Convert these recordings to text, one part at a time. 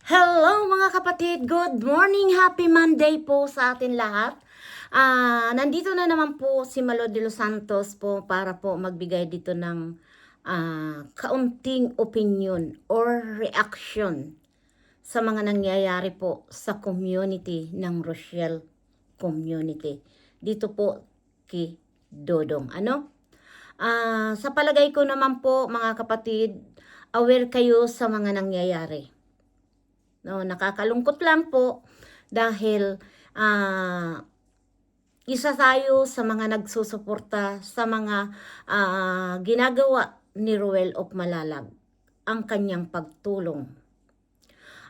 Hello mga kapatid, good morning, happy Monday po sa atin lahat. Nandito na naman po si Malo de los Santos po para po magbigay dito ng kaunting opinion or reaction sa mga nangyayari po sa community ng Rochelle community. Dito po kay Dodong. Sa palagay ko naman po mga kapatid, aware kayo sa mga nangyayari. No, nakakalungkot lang po dahil isa tayo sa mga nagsusuporta sa mga ginagawa ni Ruel of Malalag, ang kanyang pagtulong.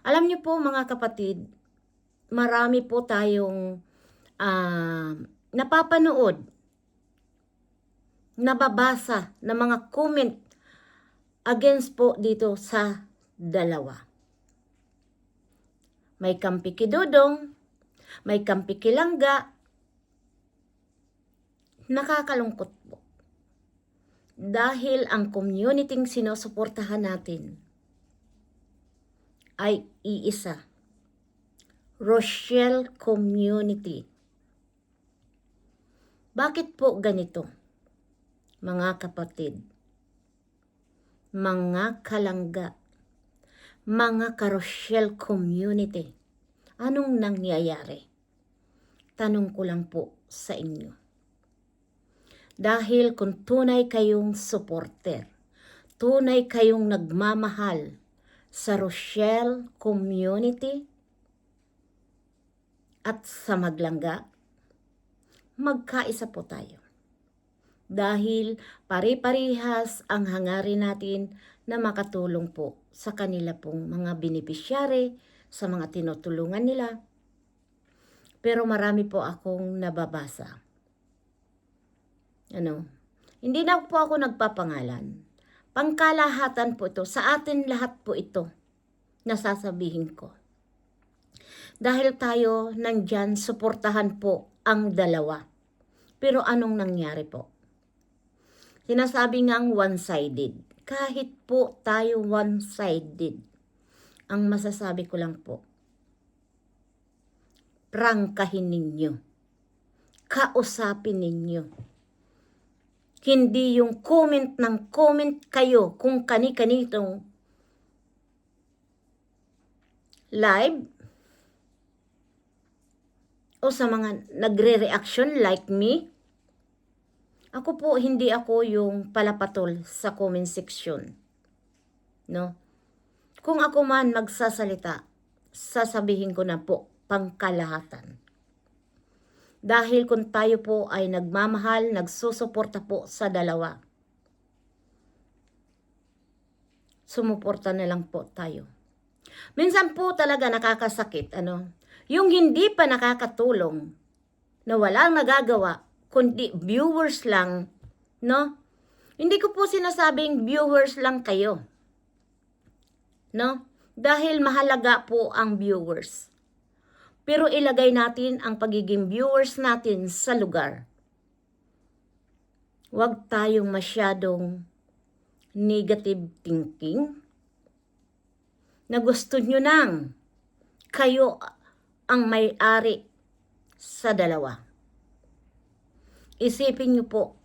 Alam niyo po mga kapatid, marami po tayong napapanood, nababasa na mga comment against po dito sa dalawa. May kampi kay Dodong, may kampi kay Langga. Nakakalungkot po. Dahil ang community sinusuportahan natin ay iisa. Rochelle community. Bakit po ganito? Mga kapatid, mga kalangga, mga ka-Rochelle community, anong nangyayari? Tanong ko lang po sa inyo. Dahil kung tunay kayong supporter, tunay kayong nagmamahal sa Rochelle community at sa Maglangga, magkaisa po tayo. Dahil pare-parehas ang hangarin natin na makatulong po sa kanila pong mga beneficiary, sa mga tinutulungan nila. Pero marami po akong nababasa. Hindi na po ako nagpapangalan. Pangkalahatan po ito. Sa atin lahat po ito nasasabihin ko. Dahil tayo nandyan, suportahan po ang dalawa. Pero anong nangyari po? Sinasabi ngang one-sided. Kahit po tayo one-sided, ang masasabi ko lang po, prangkahin ninyo. Kausapin ninyo. Hindi yung comment ng comment kayo kung kani-kanitong live o sa mga nagre-reaction like me. Ako po, hindi ako yung palapatol sa comment section. No? Kung ako man magsasalita, sasabihin ko na po, pangkalahatan. Dahil kung tayo po ay nagmamahal, nagsusuporta po sa dalawa, sumuporta na lang po tayo. Minsan po talaga nakakasakit, yung hindi pa nakakatulong, na walang nagagawa, kundi viewers lang, no? Hindi ko po sinasabing viewers lang kayo, no? Dahil mahalaga po ang viewers. Pero ilagay natin ang pagiging viewers natin sa lugar. Huwag tayong masyadong negative thinking na gusto nyo nang kayo ang may-ari sa dalawa. Isipin nyo po,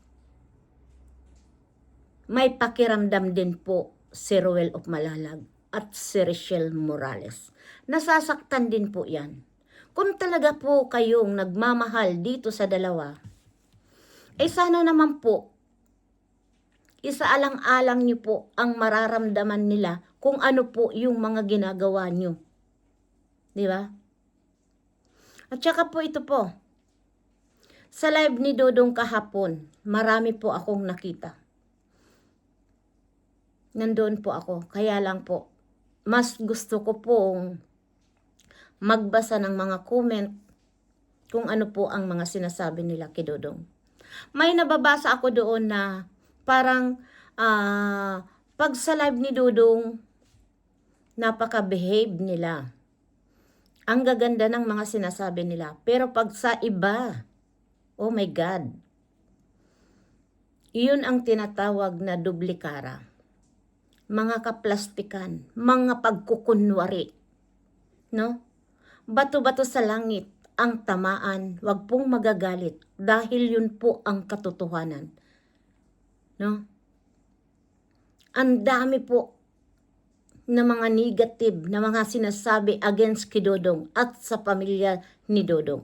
may pakiramdam din po si Ruel of Malalag at si Richelle Morales. Nasasaktan din po yan. Kung talaga po kayong nagmamahal dito sa dalawa, sana naman po, isaalang-alang nyo po ang mararamdaman nila kung ano po yung mga ginagawa nyo. Di ba? At saka po ito po, sa live ni Dodong kahapon, marami po akong nakita. Nandoon po ako, kaya lang po, mas gusto ko pong magbasa ng mga comment kung ano po ang mga sinasabi nila kay Dodong. May nababasa ako doon na parang pag sa live ni Dodong, napaka-behave nila. Ang gaganda ng mga sinasabi nila. Pero pag sa iba, oh my God, iyon ang tinatawag na dublikara. Mga kaplastikan, mga pagkukunwari. no? Bato-bato sa langit ang tamaan, wag pong magagalit dahil yun po ang katotohanan, no? Ang dami po na mga negative na mga sinasabi against kay Dodong at sa pamilya ni Dodong.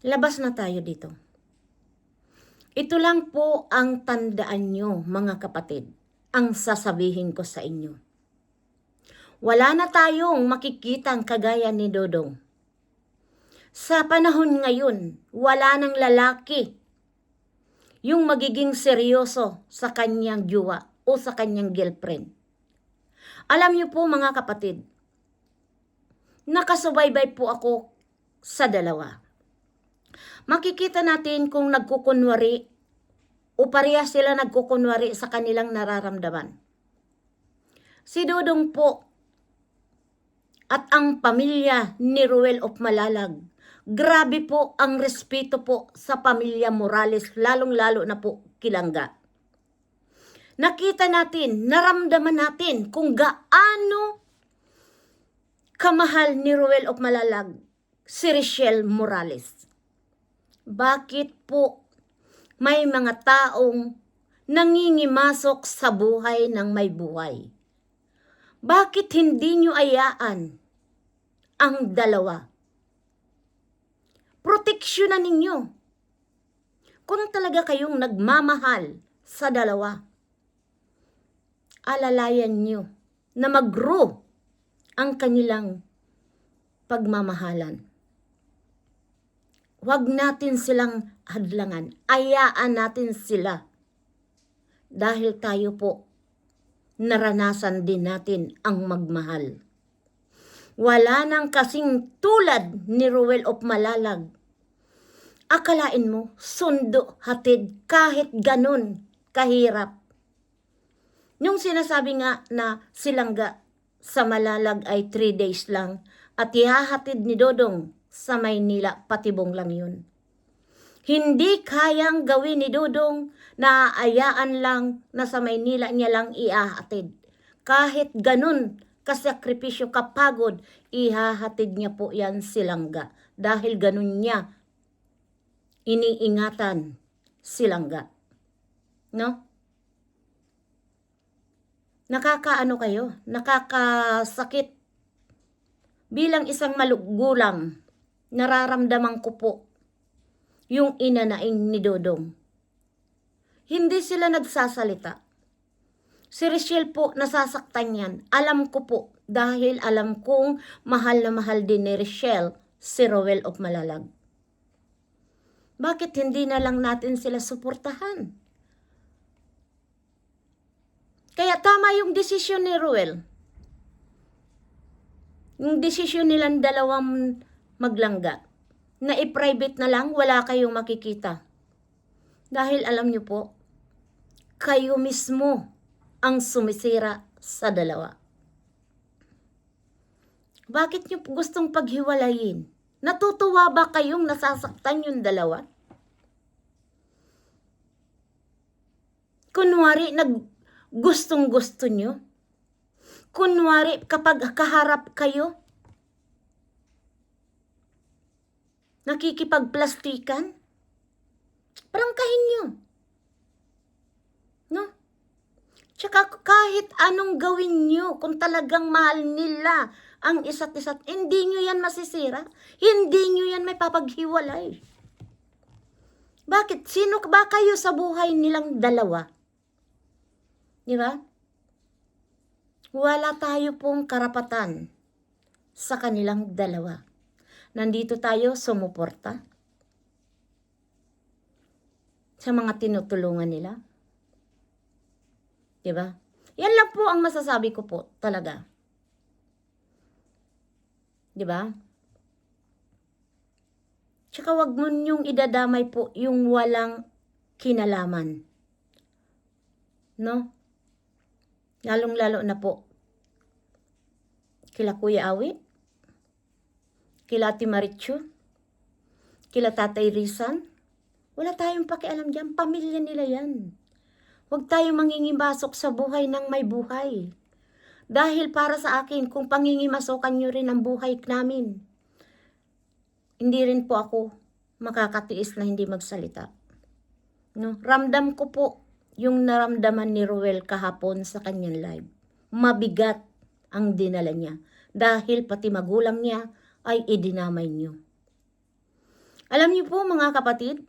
Labas na tayo dito. Ito lang po ang tandaan nyo, mga kapatid, ang sasabihin ko sa inyo. Wala na tayong makikitang kagaya ni Dodong. Sa panahon ngayon, wala nang lalaki yung magiging seryoso sa kanyang jowa o sa kanyang girlfriend. Alam niyo po mga kapatid, nakasubaybay po ako sa dalawa. Makikita natin kung nagkukunwari o pareha sila nagkukunwari sa kanilang nararamdaman. Si Dodong po at ang pamilya ni Ruel of Malalag, grabe po ang respeto po sa pamilya Morales, lalong-lalo na po Kilangga. Nakita natin, naramdaman natin kung gaano kamahal ni Ruel of Malalag si Richelle Morales. Bakit po may mga taong nangingimasok sa buhay ng may buhay? Bakit hindi nyo ayaan ang dalawa? Proteksyonan ninyo. Kung talaga kayong nagmamahal sa dalawa, alalayan nyo na mag-grow ang kanilang pagmamahalan. Huwag natin silang hadlangan. Ayaan natin sila. Dahil tayo po, naranasan din natin ang magmahal. Wala nang kasing tulad ni Ruel of Malalag. Akalain mo, sundo, hatid, kahit ganun, kahirap. Yung sinasabi nga na Silangga sa Malalag ay 3 days lang at ihahatid ni Dodong sa Maynila, patibong lang yun. Hindi kayang gawin ni Dodong na aayaan lang na sa Maynila niya lang ihahatid. Kahit ganun kasakripisyo, kapagod, ihahatid niya po yan Silangga. Dahil ganun niya iniingatan Silangga. No? Nakakaano kayo? Nakakasakit. Bilang isang magulang, nararamdaman ko po yung inanaing ni Dodong. Hindi sila nagsasalita. Si Richelle po nasasaktan yan. Alam ko po dahil alam kong mahal na mahal din ni Richelle si Ruel of Malalag. Bakit hindi na lang natin sila suportahan? Kaya tama yung desisyon ni Ruel. Yung desisyon nilang dalawang maglangga na i-private na lang, wala kayong makikita. Dahil alam niyo po, kayo mismo ang sumisira sa dalawa. Bakit niyo gustong paghiwalayin? Natutuwa ba kayong nasasaktan yung dalawa? Kunwari, gustong-gusto niyo? Kunwari, kapag kaharap kayo, nakikipagplastikan, prangkahin nyo. No? Tsaka kahit anong gawin nyo, kung talagang mahal nila ang isa't isa, hindi nyo yan masisira. Hindi nyo yan may papaghiwalay. Bakit? Sino ba kayo sa buhay nilang dalawa? Di ba? Wala tayo pong karapatan sa kanilang dalawa. Nandito tayo sumuporta sa mga tinutulungan nila. Diba? Yan lang po ang masasabi ko po talaga. Diba? Tsaka wag mo niyong idadamay po yung walang kinalaman. No? Lalong-lalo na po kila Kuya Awi, kila Ate Marichu, kila Tatay Rizan. Wala tayong pakialam dyan. Pamilya nila yan. Huwag tayong mangingimbasok sa buhay ng may buhay. Dahil para sa akin, kung pangingimasukan nyo rin ang buhay namin, hindi rin po ako makakatiis na hindi magsalita. No? Ramdam ko po yung naramdaman ni Ruel kahapon sa kanyang live. Mabigat ang dinala niya dahil pati magulang niya ay idinamay niyo. Alam niyo po mga kapatid,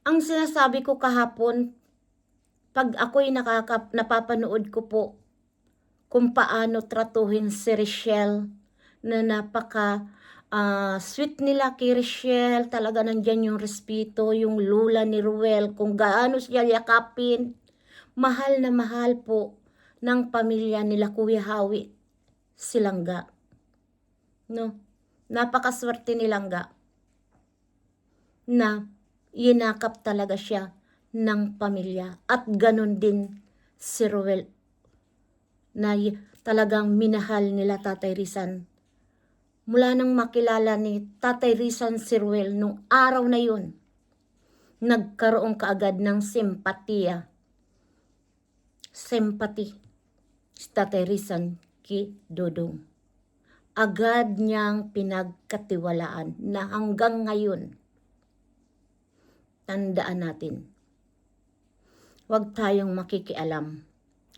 ang sinasabi ko kahapon, pag ako'y napapanood ko po kung paano tratuhin si Richelle, na napaka sweet nila kay Richelle, talaga nandyan yung respeto, yung lula ni Ruel, kung gaano siya yakapin, mahal na mahal po ng pamilya nila Kuya Hawi, si Langga. No? Napakaswerte ni Langga na inakap talaga siya ng pamilya. At ganun din si Ruel na talagang minahal nila Tatay Rizan. Mula nang makilala ni Tatay Rizan si Ruel nung araw na yun, nagkaroon kaagad ng simpatiya. Sympathy si Tatay Rizan kay Dodong. Agad niyang pinagkatiwalaan na hanggang ngayon, tandaan natin, huwag tayong makikialam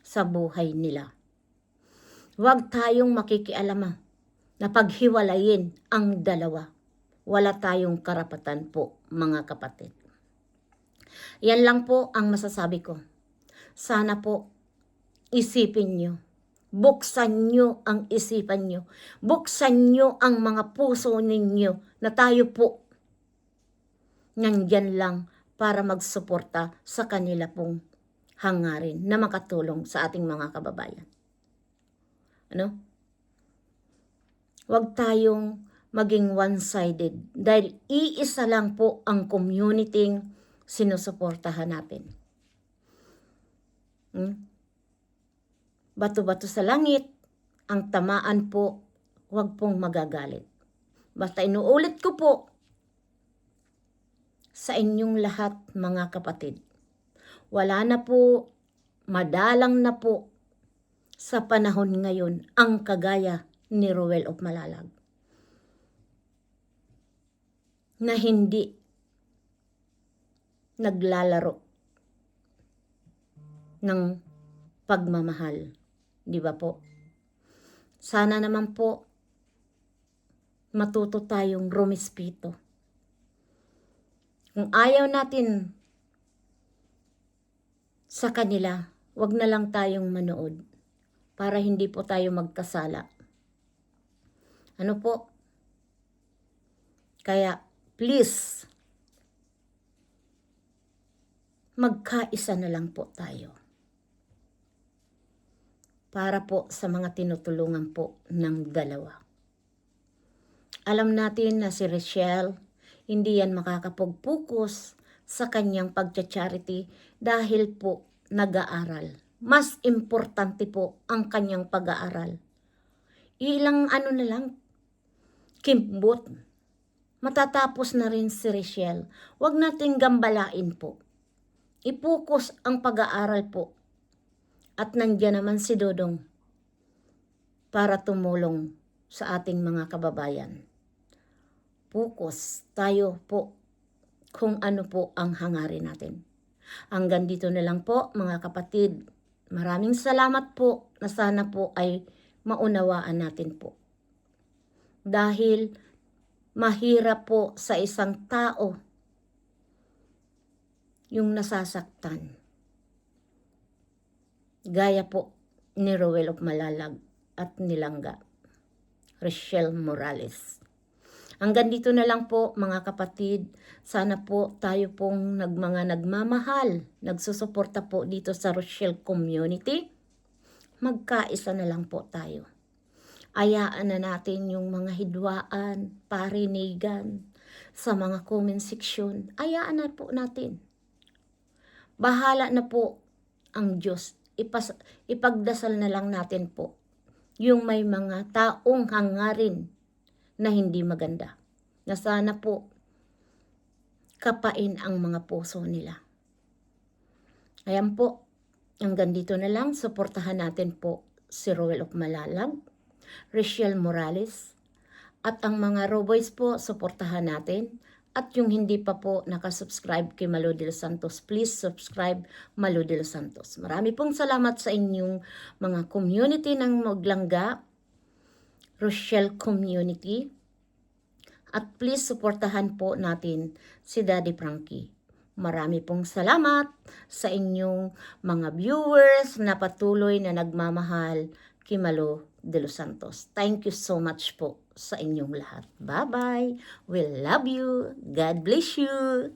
sa buhay nila. Huwag tayong makikialam na paghiwalayin ang dalawa. Wala tayong karapatan po, mga kapatid. Yan lang po ang masasabi ko. Sana po isipin nyo. Buksan nyo ang isipan nyo. Buksan nyo ang mga puso ninyo na tayo po nandyan lang para magsuporta sa kanila pong hangarin na makatulong sa ating mga kababayan. Ano? Huwag tayong maging one-sided dahil iisa lang po ang community sinusuportahan natin. Bato-bato sa langit, ang tamaan po, huwag pong magagalit. Basta inuulit ko po sa inyong lahat mga kapatid, wala na po, madalang na po sa panahon ngayon ang kagaya ni Ruel of Malalag na hindi naglalaro ng pagmamahal. Di ba po? Sana naman po matuto tayong rumispito. Kung ayaw natin sa kanila, wag na lang tayong manood para hindi po tayo magkasala. Ano po? Kaya please, magkaisa na lang po tayo. Para po sa mga tinutulungan po ng dalawa. Alam natin na si Richelle, hindi yan makakapag-focus sa kanyang pagcha-charity dahil po nag-aaral. Mas importante po ang kanyang pag-aaral. Ilang na lang, kimbot. Matatapos na rin si Richelle. Huwag nating gambalain po. I-focus ang pag-aaral po. At nandiyan naman si Dodong para tumulong sa ating mga kababayan. Focus tayo po kung ano po ang hangarin natin. Hanggang dito na lang po mga kapatid. Maraming salamat po na sana po ay maunawaan natin po. Dahil mahirap po sa isang tao yung nasasaktan. Gaya po ni Ruel of Malalag at ni Langga, Richelle Morales. Hanggang dito na lang po mga kapatid. Sana po tayo pong nagmamahal, nagsusuporta po dito sa Richelle community. Magkaisa na lang po tayo. Ayaan na natin yung mga hidwaan, parinigan sa mga comment section. Ayaan na po natin. Bahala na po ang Diyos. Ipagdasal na lang natin po yung may mga taong hangarin na hindi maganda. Na sana po kapain ang mga puso nila. Ayan po. Hanggang dito na lang, suportahan natin po si Roel of Malalag, Rachel Morales, at ang mga Roboys po, suportahan natin. At yung hindi pa po nakasubscribe kay Malo de los Santos, please subscribe Malo de los Santos. Marami pong salamat sa inyong mga community ng Maglangga, Rochelle Community. At please suportahan po natin si Daddy Frankie. Marami pong salamat sa inyong mga viewers na patuloy na nagmamahal kay Malo de los Santos. Thank you so much po sa inyong lahat. Bye-bye. We love you. God bless you.